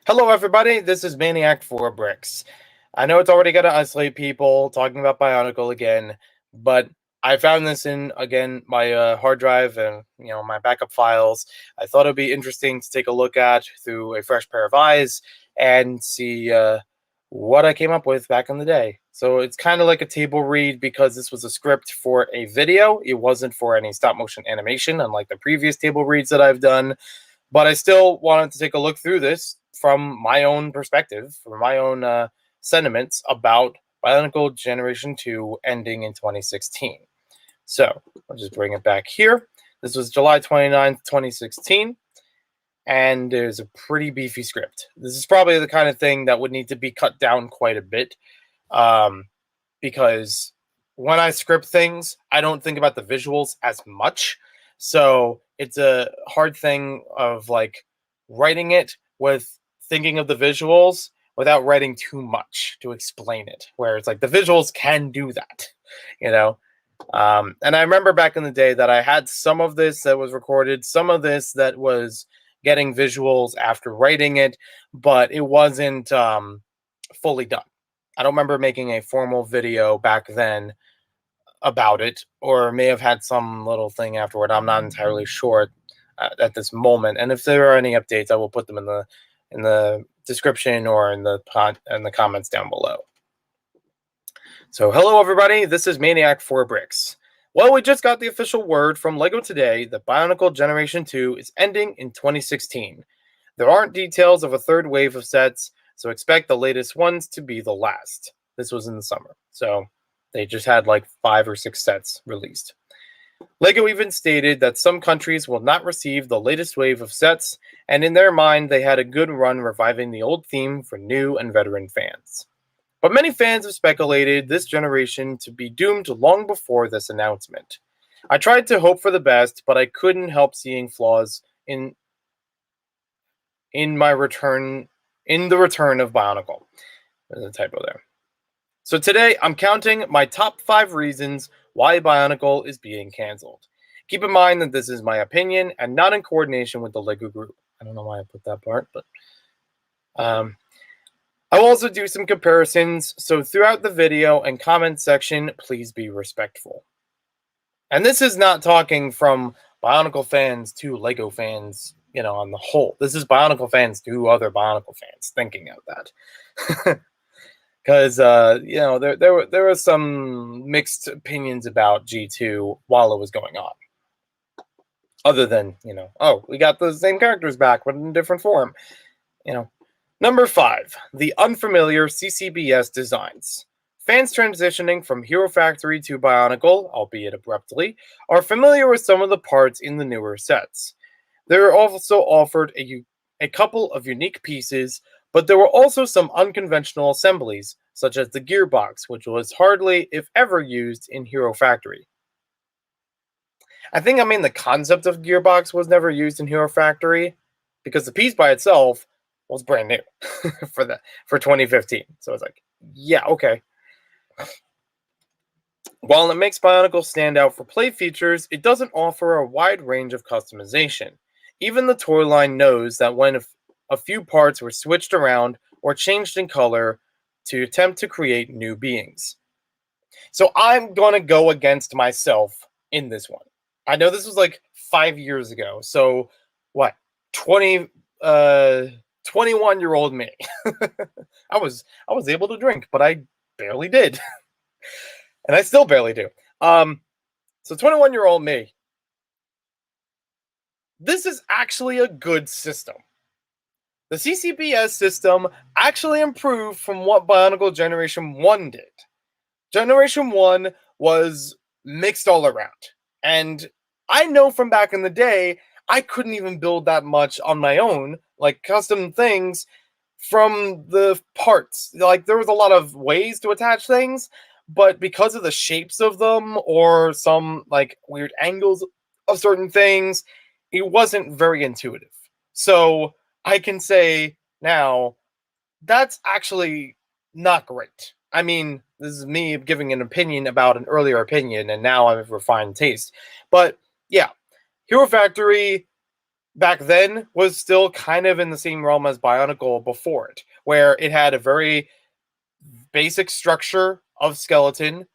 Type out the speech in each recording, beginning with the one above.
Hello, everybody. This is Maniac for Bricks. I know it's already going to isolate people talking about Bionicle again, but I found this in again my hard drive and my backup files. I thought it'd be interesting to take a look at through a fresh pair of eyes and see what I came up with back in the day. So it's kind of like a table read because this was a script for a video. It wasn't for any stop motion animation, unlike the previous table reads that I've done. But I still wanted to take a look through this from my own perspective, from my own sentiments about Bionicle Generation 2 ending in 2016. So I'll just bring it back here. This was July 29th, 2016, and there's a pretty beefy script. This is probably the kind of thing that would need to be cut down quite a bit because when I script things, I don't think about the visuals as much. So it's a hard thing of like writing it with thinking of the visuals without writing too much to explain it, where it's like the visuals can do that, you know? And I remember back in the day that I had some of this that was recorded, some of this that was getting visuals after writing it, but it wasn't fully done. I don't remember making a formal video back then about it, or may have had some little thing afterward. I'm not entirely sure at this moment. And if there are any updates, I will put them in the description or in the comments down below. So hello everybody, this is Maniac for Bricks. Well, we just got the official word from LEGO today that Bionicle Generation 2 is ending in 2016. There aren't details of a third wave of sets, so expect the latest ones to be the last. This was in the summer, so they just had like 5 or 6 sets released. LEGO even stated that some countries will not receive the latest wave of sets, and in their mind they had a good run reviving the old theme for new and veteran fans. But many fans have speculated this generation to be doomed long before this announcement. I tried to hope for the best, but I couldn't help seeing flaws in the return of Bionicle. There's a typo there. So today I'm counting my top 5 reasons why Bionicle is being cancelled. Keep in mind that this is my opinion and not in coordination with the LEGO group. I don't know why I put that part, but I'll also do some comparisons, so throughout the video and comment section, please be respectful. And this is not talking from Bionicle fans to LEGO fans, on the whole. This is Bionicle fans to other Bionicle fans thinking of that. Because, there were some mixed opinions about G2 while it was going on. Other than, oh, we got the same characters back, but in a different form. Number 5, the unfamiliar CCBS designs. Fans transitioning from Hero Factory to Bionicle, albeit abruptly, are familiar with some of the parts in the newer sets. They were also offered a couple of unique pieces, but there were also some unconventional assemblies, such as the gearbox, which was hardly, if ever, used in Hero Factory. I think the concept of gearbox was never used in Hero Factory, because the piece by itself was brand new for 2015. So it's like, yeah, okay. While it makes Bionicle stand out for play features, it doesn't offer a wide range of customization. Even the toy line knows that when a few parts were switched around or changed in color to attempt to create new beings. So I'm going to go against myself in this one. I know this was like 5 years ago. So what? 21-year-old me. I was able to drink, but I barely did. And I still barely do. So 21-year-old me. This is actually a good system. The CCBS system actually improved from what Bionicle Generation 1 did. Generation 1 was mixed all around. And I know from back in the day, I couldn't even build that much on my own, like custom things from the parts. Like, there was a lot of ways to attach things, but because of the shapes of them or some like weird angles of certain things, it wasn't very intuitive. So I can say now that's actually not great. This is me giving an opinion about an earlier opinion, and now I have refined taste. But yeah, Hero Factory back then was still kind of in the same realm as Bionicle before it, where it had a very basic structure of skeleton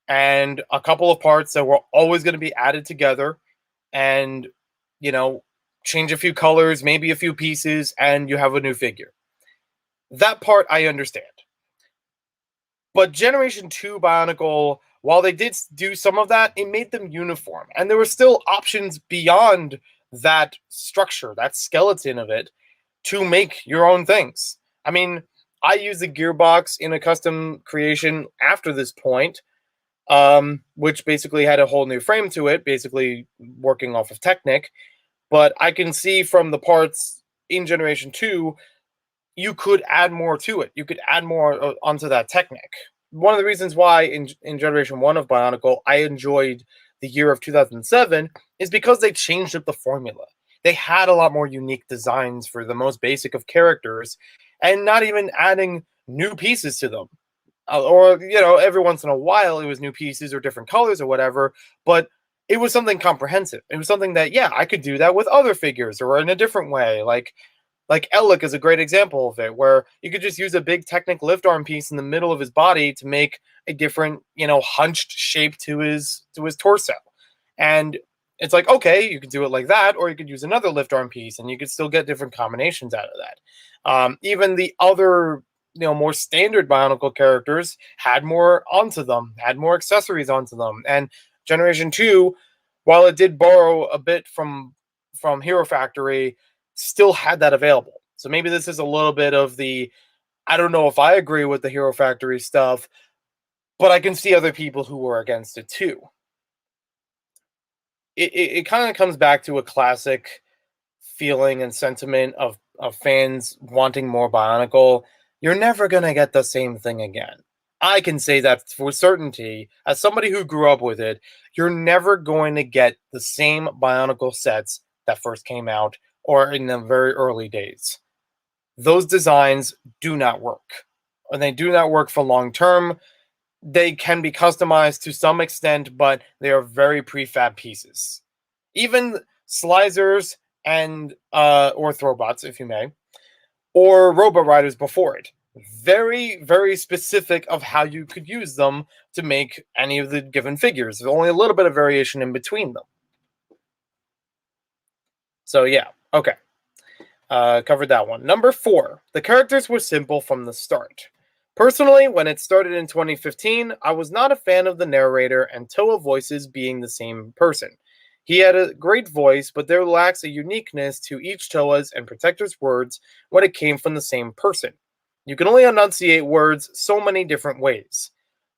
and a couple of parts that were always going to be added together and, you know, change a few colors, maybe a few pieces, and you have a new figure. That part I understand. But Generation 2 Bionicle, while they did do some of that, it made them uniform. And there were still options beyond that structure, that skeleton of it, to make your own things. I mean, I use the gearbox in a custom creation after this point, which basically had a whole new frame to it, basically working off of Technic. But I can see from the parts in Generation 2, you could add more to it. You could add more onto that Technic. One of the reasons why in Generation 1 of Bionicle, I enjoyed the year of 2007 is because they changed up the formula. They had a lot more unique designs for the most basic of characters and not even adding new pieces to them. Or, you know, every once in a while it was new pieces or different colors or whatever, but it was something comprehensive. It was something that, yeah, I could do that with other figures or in a different way. Like Ellic is a great example of it, where you could just use a big Technic lift arm piece in the middle of his body to make a different, you know, hunched shape to his torso. And it's like, okay, you could do it like that, or you could use another lift arm piece, and you could still get different combinations out of that. Even the other, you know, more standard Bionicle characters had more onto them, had more accessories onto them. And Generation 2, while it did borrow a bit from Hero Factory, still had that available. So maybe this is a little bit of the, I don't know if I agree with the Hero Factory stuff, but I can see other people who were against it too. It kind of comes back to a classic feeling and sentiment of fans wanting more Bionicle. You're never going to get the same thing again. I can say that for certainty, as somebody who grew up with it, you're never going to get the same Bionicle sets that first came out or in the very early days. Those designs do not work. And they do not work for long term. They can be customized to some extent, but they are very prefab pieces. Even Slicers and or Throwbots, if you may, or Robo Riders before it. Very, very specific of how you could use them to make any of the given figures. There's only a little bit of variation in between them. So yeah, okay. Covered that one. Number 4, the characters were simple from the start. Personally, when it started in 2015, I was not a fan of the narrator and Toa voices being the same person. He had a great voice, but there lacks a uniqueness to each Toa's and Protector's words when it came from the same person. You can only enunciate words so many different ways.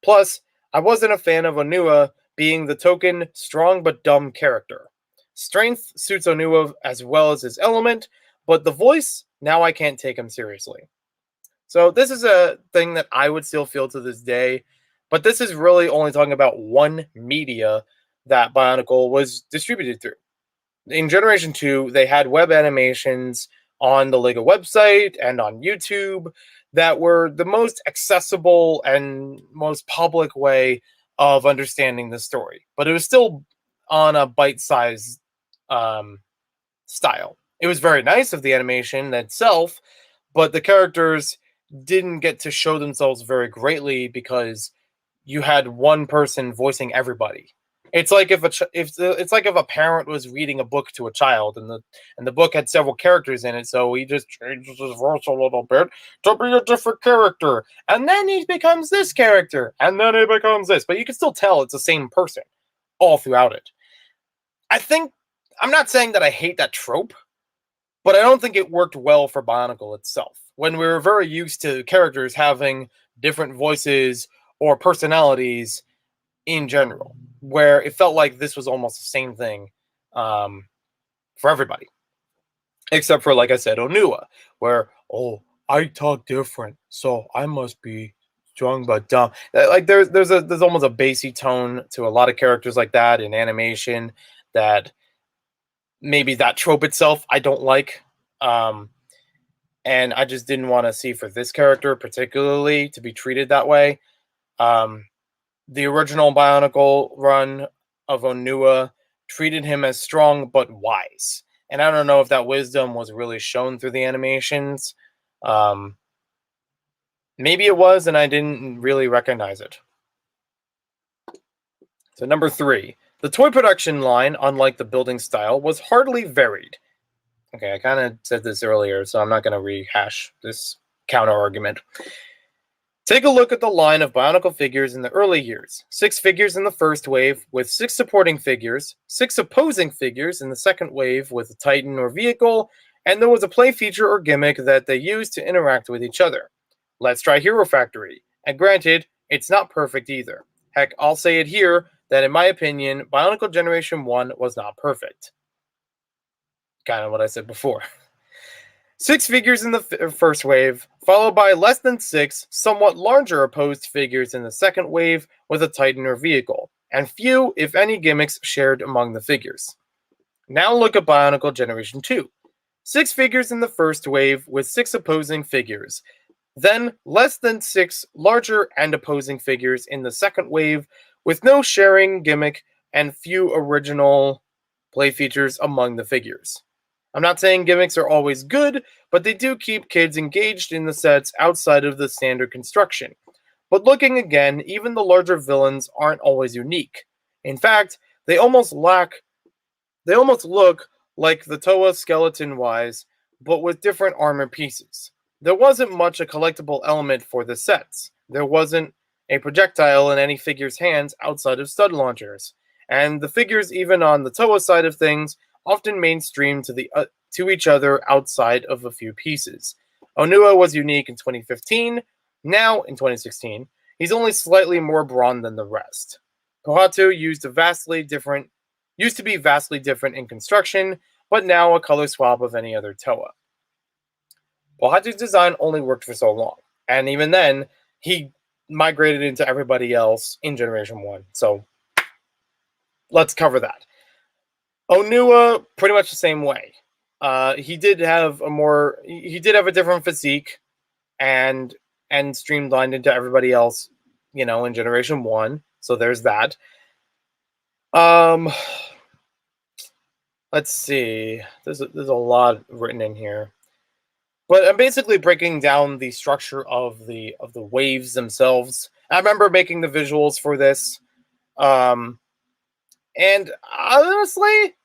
Plus, I wasn't a fan of Onua being the token, strong but dumb character. Strength suits Onua as well as his element, but the voice, now I can't take him seriously. So this is a thing that I would still feel to this day, but this is really only talking about one media that Bionicle was distributed through. In Generation 2, they had web animations on the LEGO website and on YouTube that were the most accessible and most public way of understanding the story. But it was still on a bite-sized style. It was very nice of the animation itself, but the characters didn't get to show themselves very greatly because you had one person voicing everybody. It's like it's like if a parent was reading a book to a child, and the book had several characters in it, so he just changes his voice a little bit to be a different character, and then he becomes this character, and then he becomes this. But you can still tell it's the same person all throughout it. I think I'm not saying that I hate that trope, but I don't think it worked well for Bionicle itself. When we were very used to characters having different voices or personalities in general, where it felt like this was almost the same thing for everybody, except for, like I said, Onua, where, oh, I talk different, so I must be strong but dumb. Like there's almost a bassy tone to a lot of characters like that in animation that maybe that trope itself I don't like. Um, and I just didn't want to see for this character particularly to be treated that way. Um, the original Bionicle run of Onua treated him as strong but wise, And I don't know if that wisdom was really shown through the animations. Um, Maybe it was, and I didn't really recognize it. So number 3, the toy production line, unlike the building style, was hardly varied. Okay, I kind of said this earlier, so I'm not going to rehash this counter argument. Take a look at the line of Bionicle figures in the early years. 6 figures in the first wave, with 6 supporting figures, 6 opposing figures in the second wave with a Titan or vehicle, and there was a play feature or gimmick that they used to interact with each other. Let's try Hero Factory. And granted, it's not perfect either. Heck, I'll say it here that in my opinion, Bionicle Generation 1 was not perfect. Kind of what I said before. 6 figures in the first wave, followed by less than 6 somewhat larger opposed figures in the second wave with a Titan or vehicle, and few, if any, gimmicks shared among the figures. Now look at Bionicle Generation 2. 6 figures in the first wave with 6 opposing figures, then less than 6 larger and opposing figures in the second wave with no sharing gimmick and few original play features among the figures. I'm not saying gimmicks are always good, but they do keep kids engaged in the sets outside of the standard construction. But looking again, even the larger villains aren't always unique. In fact, they almost look like the Toa skeleton-wise, but with different armor pieces. There wasn't much a collectible element for the sets. There wasn't a projectile in any figure's hands outside of stud launchers. And the figures, even on the Toa side of things, often mainstream to each other outside of a few pieces. Onua was unique in 2015. Now, in 2016, he's only slightly more brawn than the rest. Kohatu used to be vastly different in construction, but now a color swap of any other Toa. Kohatu's design only worked for so long, and even then, he migrated into everybody else in Generation 1, so let's cover that. Onua, pretty much the same way. He did have a different physique, and streamlined into everybody else, in Generation 1. So there's that. Let's see. There's a lot written in here, but I'm basically breaking down the structure of the waves themselves. I remember making the visuals for this, and honestly,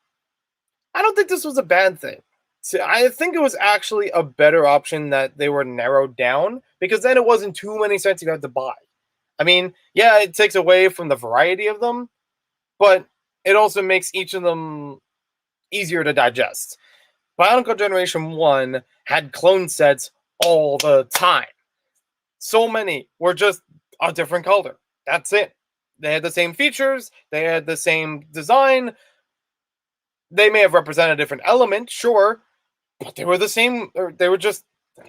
I don't think this was a bad thing. See, I think it was actually a better option that they were narrowed down, because then it wasn't too many sets you had to buy. I mean, yeah, it takes away from the variety of them, but it also makes each of them easier to digest. Bionicle Generation 1 had clone sets all the time. So many were just a different color. That's it. They had the same features, they had the same design. They may have represented a different element, sure, but they were the same, or they were just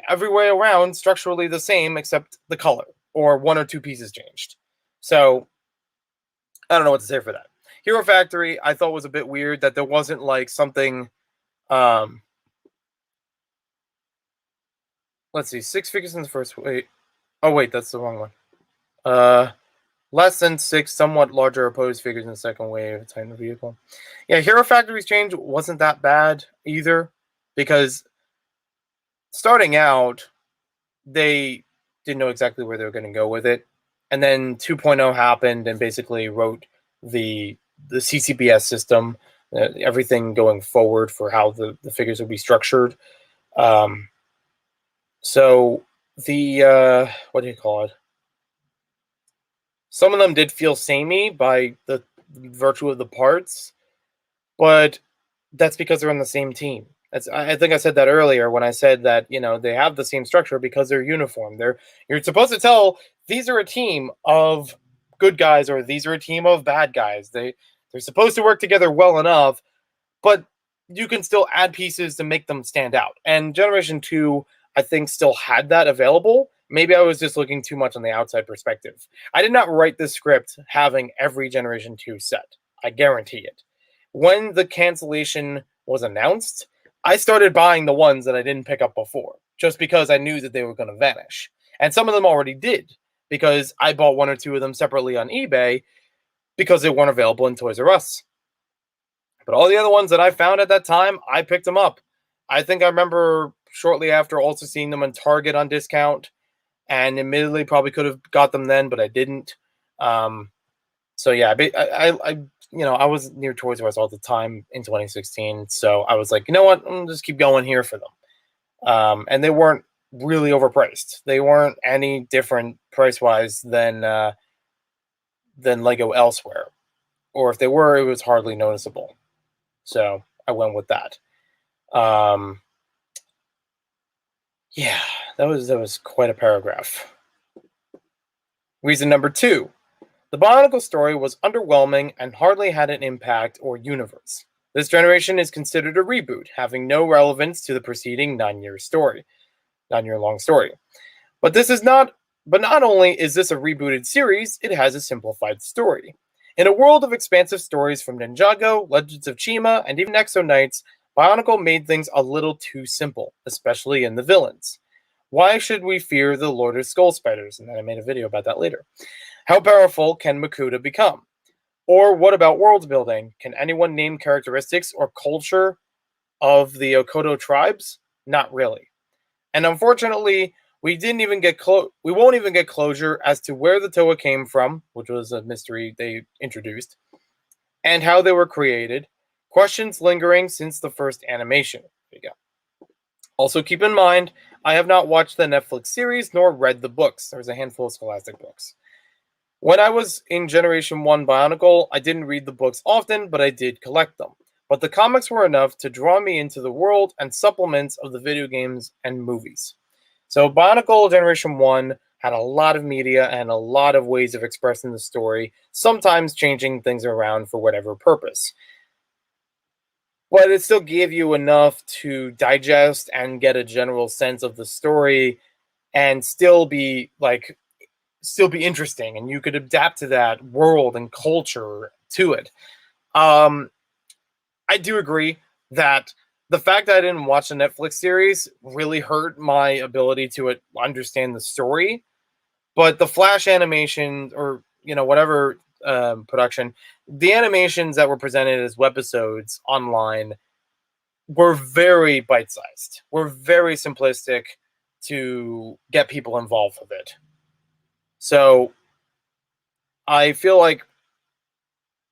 every way around structurally the same except the color, or 1 or 2 pieces changed. So I don't know what to say for that. Hero Factory, I thought was a bit weird that there wasn't like something. Let's see, 6 figures in the first. Wait, oh wait, that's the wrong one. Less than 6 somewhat larger opposed figures in the second wave. Titan vehicle. Yeah, Hero Factory's change wasn't that bad either, because starting out, they didn't know exactly where they were going to go with it. And then 2.0 happened and basically wrote the CCBS system, everything going forward for how the figures would be structured. So the, what do you call it? Some of them did feel samey by the virtue of the parts, but that's because they're on the same team. I think I said that earlier when I said that, they have the same structure because they're uniform. You're supposed to tell these are a team of good guys or these are a team of bad guys. They're supposed to work together well enough, but you can still add pieces to make them stand out. And Generation 2, I think, still had that available. Maybe I was just looking too much on the outside perspective. I did not write this script having every Generation 2 set. I guarantee it. When the cancellation was announced, I started buying the ones that I didn't pick up before, just because I knew that they were going to vanish. And some of them already did, because I bought 1 or 2 of them separately on eBay because they weren't available in Toys R Us. But all the other ones that I found at that time, I picked them up. I think I remember shortly after also seeing them on Target on discount, and admittedly probably could have got them then, but I didn't. So yeah, I was near Toys R Us all the time in 2016, so I was like, you know what, I'm just keep going here for them. And they weren't really overpriced. They weren't any different price wise than Lego elsewhere, or if they were, it was hardly noticeable. So I went with that. Yeah, that was quite a paragraph. Reason number 2. The Bionicle story was underwhelming and hardly had an impact or universe. This generation is considered a reboot, having no relevance to the preceding 9-year-long story. But not only is this a rebooted series, it has a simplified story. In a world of expansive stories from Ninjago, Legends of Chima, and even Exo Knights, Bionicle made things a little too simple, especially in the villains. Why should we fear the Lord of Skull Spiders? And then I made a video about that later. How powerful can Makuta become? Or what about world building? Can anyone name characteristics or culture of the Okoto tribes? Not really. And unfortunately, we won't even get closure as to where the Toa came from, which was a mystery they introduced, and how they were created. Questions lingering since the first animation. There you go. Also keep in mind, I have not watched the Netflix series nor read the books. There's a handful of Scholastic books. When I was in Generation 1 Bionicle, I didn't read the books often, but I did collect them. But the comics were enough to draw me into the world and supplements of the video games and movies. So Bionicle Generation 1 had a lot of media and a lot of ways of expressing the story, sometimes changing things around for whatever purpose. But it still gave you enough to digest and get a general sense of the story and still be interesting, and you could adapt to that world and culture to it. I do agree that the fact that I didn't watch the Netflix series really hurt my ability to understand the story. But the Flash animation, or whatever production, the animations that were presented as webisodes online were very bite-sized, were very simplistic to get people involved with it. So I feel like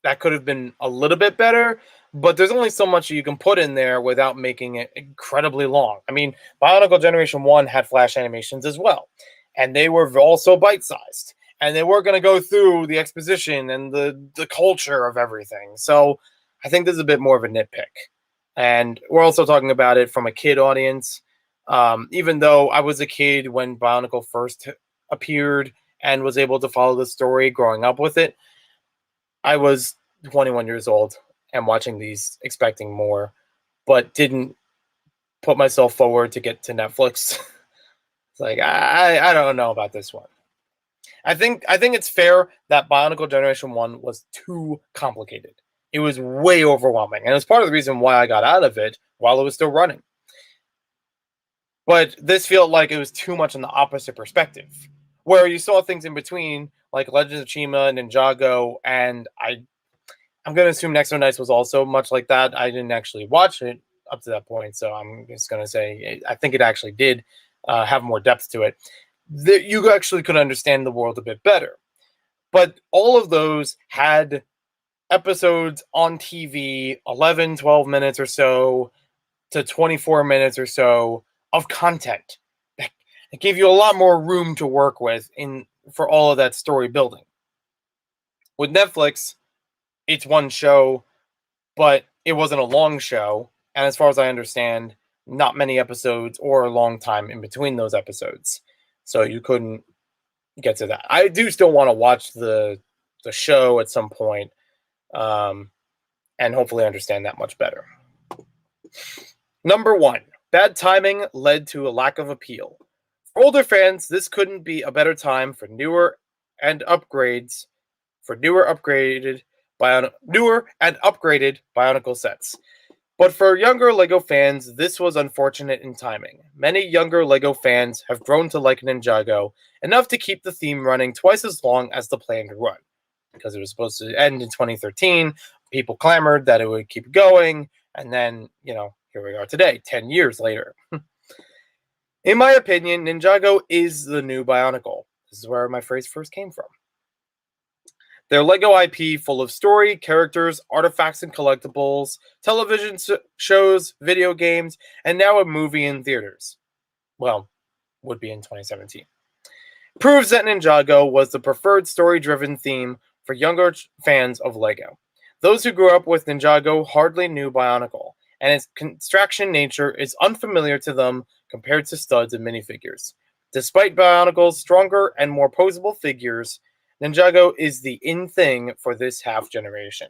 that could have been a little bit better, but there's only so much you can put in there without making it incredibly long. I mean, Bionicle Generation 1 had Flash animations as well, and they were also bite-sized, and they were going to go through the exposition and the culture of everything. So I think this is a bit more of a nitpick. And we're also talking about it from a kid audience. Even though I was a kid when Bionicle first appeared and was able to follow the story growing up with it, I was 21 years old and watching these expecting more, but didn't put myself forward to get to Netflix. It's like, I don't know about this one. I think it's fair that Bionicle Generation 1 was too complicated. It was way overwhelming, and it's part of the reason why I got out of it while it was still running. But this felt like it was too much in the opposite perspective, where you saw things in between, like Legends of Chima and Ninjago, and I'm going to assume Exo Knights was also much like that. I didn't actually watch it up to that point, so I'm just going to say I think it actually did have more depth to it. That you actually could understand the world a bit better. But all of those had episodes on TV, 11, 12 minutes or so to 24 minutes or so of content. It gave you a lot more room to work with for all of that story building. With Netflix, it's one show, but it wasn't a long show. And as far as I understand, not many episodes or a long time in between those episodes. So you couldn't get to that. I do still want to watch the show at some point, and hopefully understand that much better. Number 1, bad timing led to a lack of appeal. For older fans, this couldn't be a better time for newer and upgraded Bionicle sets. But for younger LEGO fans, this was unfortunate in timing. Many younger LEGO fans have grown to like Ninjago enough to keep the theme running twice as long as the planned run, because it was supposed to end in 2013. People clamored that it would keep going, and then, here we are today, 10 years later. In my opinion, Ninjago is the new Bionicle. This is where my phrase first came from. Their Lego IP full of story, characters, artifacts and collectibles, television shows, video games, and now a movie in theaters. Well, would be in 2017. Proves that Ninjago was the preferred story-driven theme for younger fans of Lego. Those who grew up with Ninjago hardly knew Bionicle, and its construction nature is unfamiliar to them compared to studs and minifigures. Despite Bionicle's stronger and more posable figures, Ninjago is the in thing for this half generation.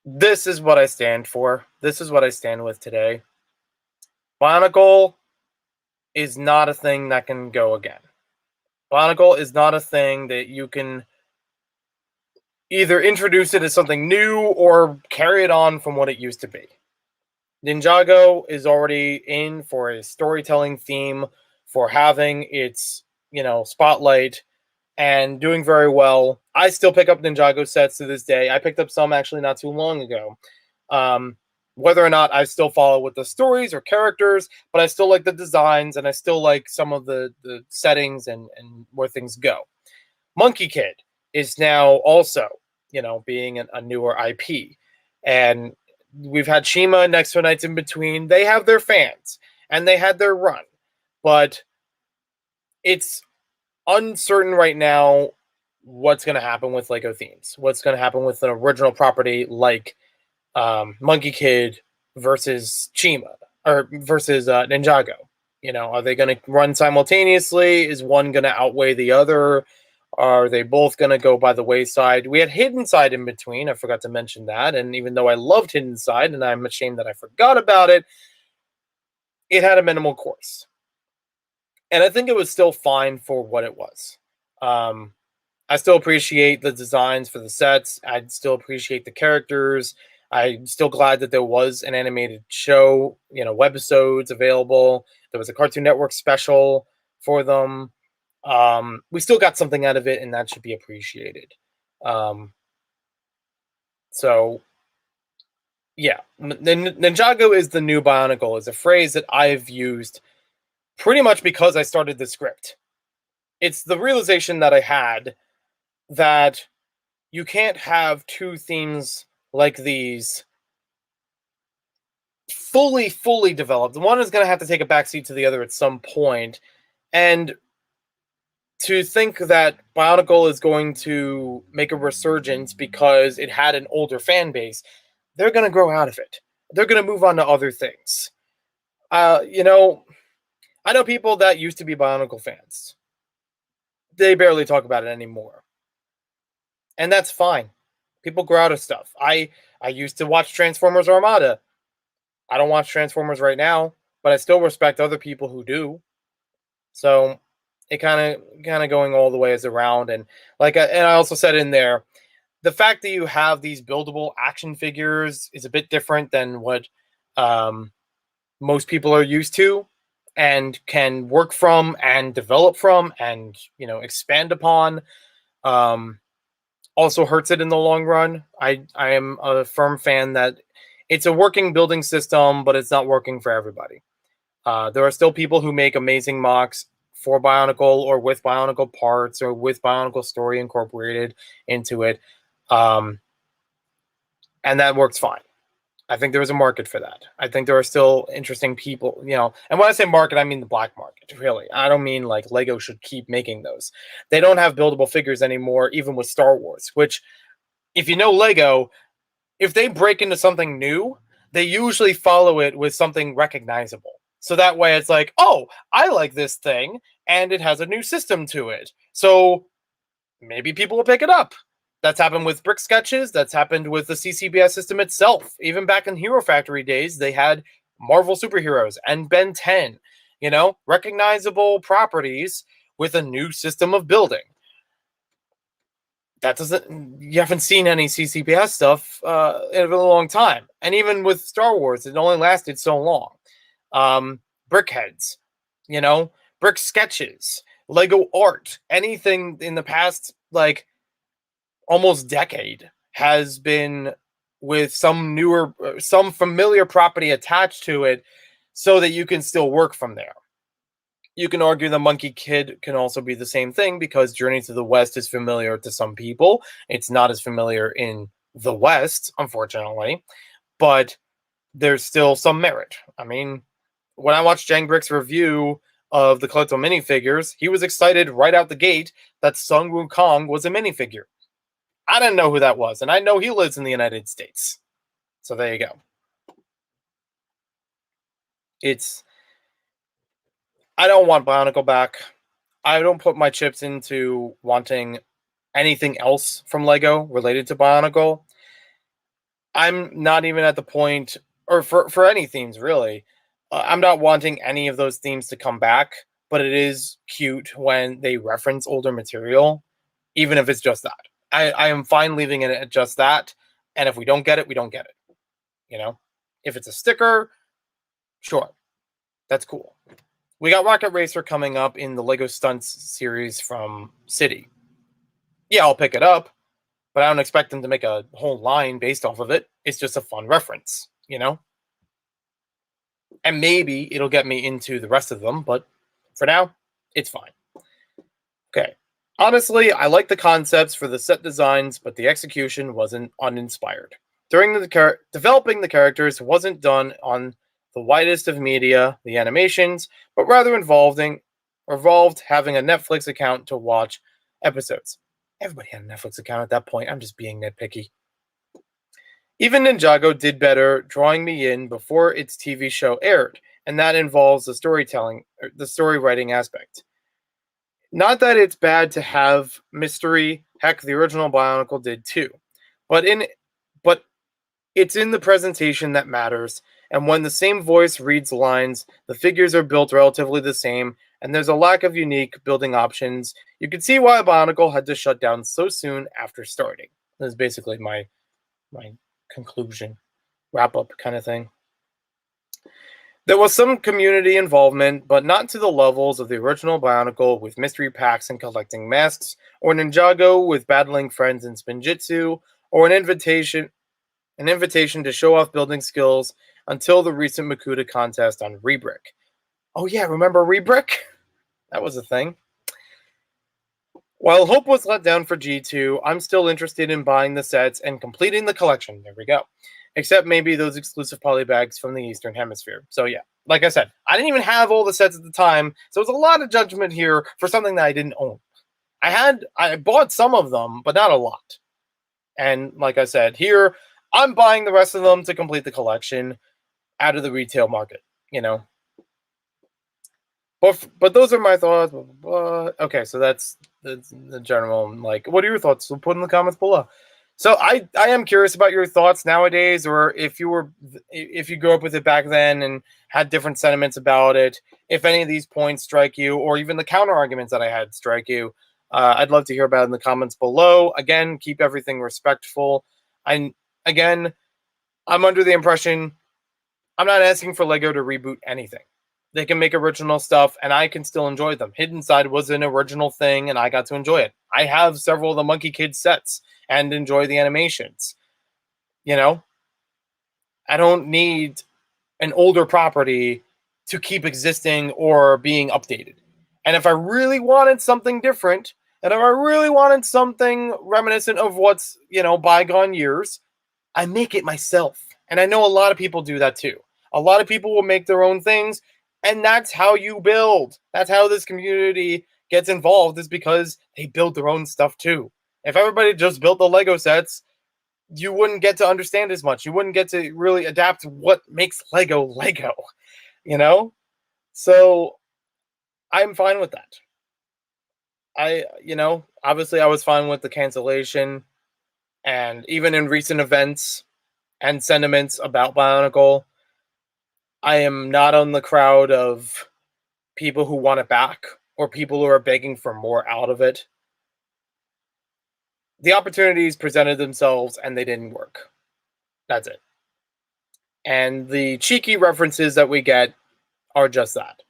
This is what I stand for. This is what I stand with today. Bionicle is not a thing that can go again. Bionicle is not a thing that you can either introduce it as something new or carry it on from what it used to be. Ninjago is already in for a storytelling theme, for having its, spotlight, and doing very well. I still pick up Ninjago sets to this day. I picked up some actually not too long ago. Whether or not I still follow with the stories or characters, but I still like the designs, and I still like some of the settings and where things go. Monkey Kid is now also, being a newer IP. And we've had Shima and Next Nights in between. They have their fans, and they had their run. But it's uncertain right now what's going to happen with Lego themes. What's going to happen with an original property like Monkey Kid versus Shima, or versus Ninjago. Are they going to run simultaneously? Is one going to outweigh the other? Are they both going to go by the wayside? We had Hidden Side in between. I forgot to mention that. And even though I loved Hidden Side, and I'm ashamed that I forgot about it, it had a minimal course. And I think it was still fine for what it was. I still appreciate the designs for the sets. I still appreciate the characters. I'm still glad that there was an animated show, webisodes available. There was a Cartoon Network special for them. We still got something out of it, and that should be appreciated. So, yeah, Ninjago is the new Bionicle is a phrase that I've used pretty much because I started the script. It's the realization that I had that you can't have two themes like these fully developed. One is going to have to take a backseat to the other at some point, and to think that Bionicle is going to make a resurgence because it had an older fan base, they're going to grow out of it. They're going to move on to other things. I know people that used to be Bionicle fans. They barely talk about it anymore. And that's fine. People grow out of stuff. I used to watch Transformers Armada. I don't watch Transformers right now, but I still respect other people who do. So it kind of going all the ways around. And I also said in there, the fact that you have these buildable action figures is a bit different than what most people are used to and can work from and develop from and expand upon. Also hurts it in the long run. I am a firm fan that it's a working building system, but it's not working for everybody. There are still people who make amazing mocks for Bionicle or with Bionicle parts or with Bionicle story incorporated into it. And that works fine. I think there is a market for that. I think there are still interesting people, and when I say market, I mean the black market, really. I don't mean like Lego should keep making those. They don't have buildable figures anymore, even with Star Wars, which, if you know Lego, if they break into something new, they usually follow it with something recognizable. So that way it's like, oh, I like this thing, and it has a new system to it. So maybe people will pick it up. That's happened with Brick Sketches. That's happened with the CCBS system itself. Even back in Hero Factory days, they had Marvel Superheroes and Ben 10, recognizable properties with a new system of building. You haven't seen any CCBS stuff in a long time. And even with Star Wars, it only lasted so long. Brickheads, Brick Sketches, Lego art, anything in the past, almost decade has been with some familiar property attached to it so that you can still work from there. You can argue the Monkey Kid can also be the same thing because Journey to the West is familiar to some people. It's not as familiar in the West, unfortunately, but there's still some merit. I mean, when I watched Jangbrick's review of the collectible minifigures, he was excited right out the gate that Sun Wukong was a minifigure. I didn't know who that was, and I know he lives in the United States. So there you go. It's I don't want Bionicle back. I don't put my chips into wanting anything else from Lego related to Bionicle. I'm not even at the point, or for any themes really. I'm not wanting any of those themes to come back, but it is cute when they reference older material, even if it's just that. I am fine leaving it at just that, and if we don't get it, we don't get it. You know, if it's a sticker, sure, that's cool. We got Rocket Racer coming up in the Lego Stunts series from City. Yeah, I'll pick it up, but I don't expect them to make a whole line based off of it. It's just a fun reference, you know? And maybe it'll get me into the rest of them, but for now, it's fine. Okay. Honestly, I like the concepts for the set designs, but the execution wasn't uninspired. During developing the characters wasn't done on the widest of media, the animations, but rather involved having a Netflix account to watch episodes. Everybody had a Netflix account at that point. I'm just being nitpicky. Even Ninjago did better drawing me in before its TV show aired, and that involves the story writing aspect. Not that it's bad to have mystery, heck, the original Bionicle did too. But but it's in the presentation that matters, and when the same voice reads lines, the figures are built relatively the same, and there's a lack of unique building options. You can see why Bionicle had to shut down so soon after starting. That's basically my conclusion, wrap up kind of thing. There was some community involvement, but not to the levels of the original Bionicle with mystery packs and collecting masks, or Ninjago with battling friends in Spinjitzu, or an invitation to show off building skills until the recent Makuta contest on Rebrick. Oh yeah, remember Rebrick? That was a thing. While hope was let down for G2, I'm still interested in buying the sets and completing the collection. There we go. Except maybe those exclusive polybags from the Eastern Hemisphere. So yeah, like I said, I didn't even have all the sets at the time, so it's a lot of judgment here for something that I didn't own. I bought some of them, but not a lot. And like I said, here I'm buying the rest of them to complete the collection out of the retail market, you know. But those are my thoughts. Okay, so that's the general. Like, what are your thoughts? So put in the comments below. So I am curious about your thoughts nowadays, or if you grew up with it back then and had different sentiments about it. If any of these points strike you, or even the counter arguments that I had strike you, I'd love to hear about it in the comments below. Again, keep everything respectful. Again, I'm under the impression I'm not asking for Lego to reboot anything. They can make original stuff, and I can still enjoy them. Hidden Side was an original thing, and I got to enjoy it. I have several of the Monkey Kid sets and enjoy the animations. You know, I don't need an older property to keep existing or being updated. And if I really wanted something different, and if I really wanted something reminiscent of what's, bygone years, I make it myself. And I know a lot of people do that too. A lot of people will make their own things, and that's how you build. That's how this community gets involved, is because they build their own stuff too. If everybody just built the Lego sets, you wouldn't get to understand as much. You wouldn't get to really adapt what makes Lego Lego, you know? So I'm fine with that. Obviously I was fine with the cancellation, and even in recent events and sentiments about Bionicle, I am not on the crowd of people who want it back or people who are begging for more out of it. The opportunities presented themselves and they didn't work. That's it. And the cheeky references that we get are just that.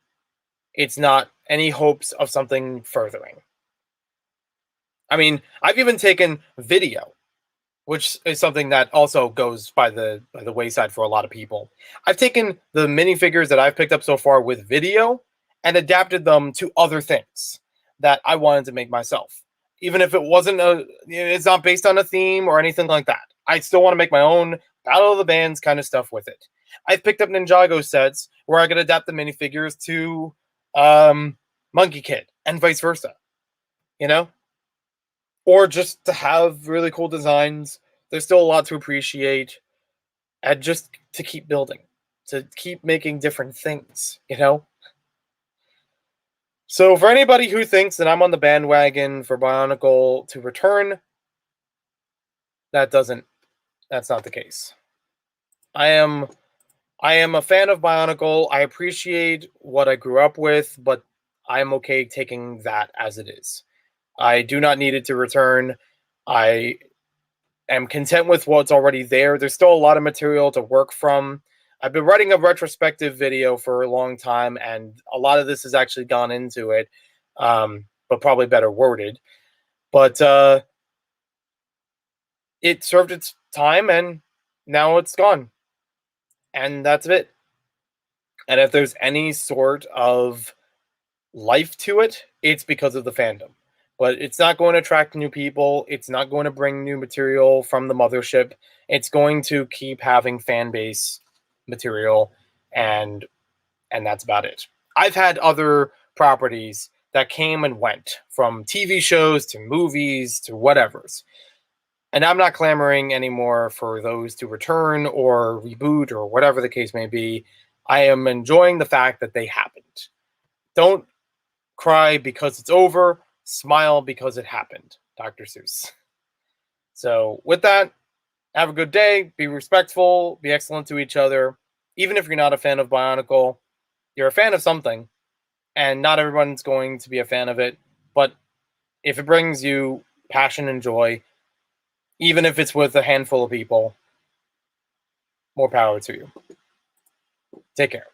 It's not any hopes of something furthering. I mean, I've even taken video which is something that also goes by the wayside for a lot of people. I've taken the minifigures that I've picked up so far with video and adapted them to other things that I wanted to make myself. Even if it wasn't it's not based on a theme or anything like that. I still want to make my own Battle of the Bands kind of stuff with it. I've picked up Ninjago sets where I could adapt the minifigures to Monkey Kid and vice versa, you know? Or just to have really cool designs. There's still a lot to appreciate, and just to keep building, to keep making different things, you know? So for anybody who thinks that I'm on the bandwagon for Bionicle to return, that's not the case. I am a fan of Bionicle. I appreciate what I grew up with, but I'm okay taking that as it is. I do not need it to return. I am content with what's already there. There's still a lot of material to work from. I've been writing a retrospective video for a long time, and a lot of this has actually gone into it, but probably better worded. But it served its time, and now it's gone. And that's it. And if there's any sort of life to it, it's because of the fandom. But it's not going to attract new people. It's not going to bring new material from the mothership. It's going to keep having fan base material, and that's about it. I've had other properties that came and went, from TV shows to movies to whatever's. And I'm not clamoring anymore for those to return or reboot or whatever the case may be. I am enjoying the fact that they happened. Don't cry because it's over. Smile because it happened. Dr. Seuss. So with that, have a good day. Be respectful. Be excellent to each other. Even if you're not a fan of Bionicle, you're a fan of something. And not everyone's going to be a fan of it. But if it brings you passion and joy, even if it's with a handful of people, more power to you. Take care.